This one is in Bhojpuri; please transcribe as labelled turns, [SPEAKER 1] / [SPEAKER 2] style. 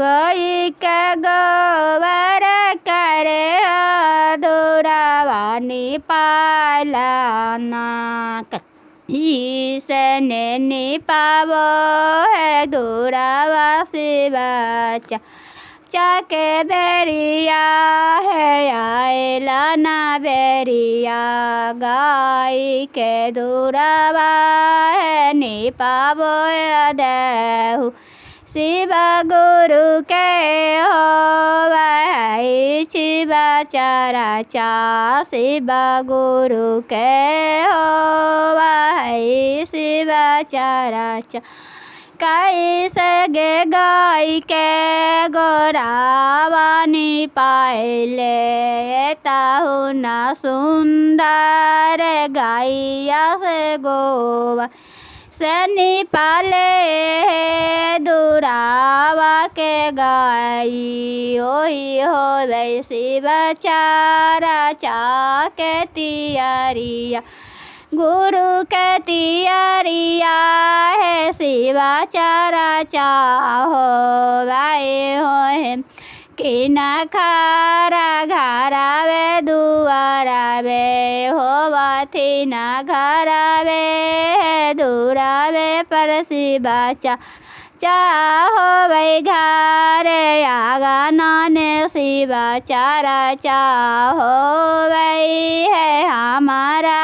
[SPEAKER 1] गई के गोबर करे दूरावानी पालाना ईसने निपावो है दूरावा शिवाचा चाके बेरिया है आएला ना बेरिया गाय के दूरावा है निपावो देहु शिव गुरु के हो भाई शिवाचारा चा शिव गुरु के हो भाई शिवाचारा चा कैसे गे गाय के गोरावानी पायले ताहु ना सुंदर गाइया से गोवा सनी पाले दूरावा के गाई ओही हो गई शिवाचारा चा के तियारिया गुरु के तियारिया है शिवाचारा चाहो भाई हो कि न खारा घरा वे दुआरा वे होवाथी न घरा वे दूरा वे पर शिवाचा चाहो वै घर आगा नाने शिवाचारा चाहो वै है हमारा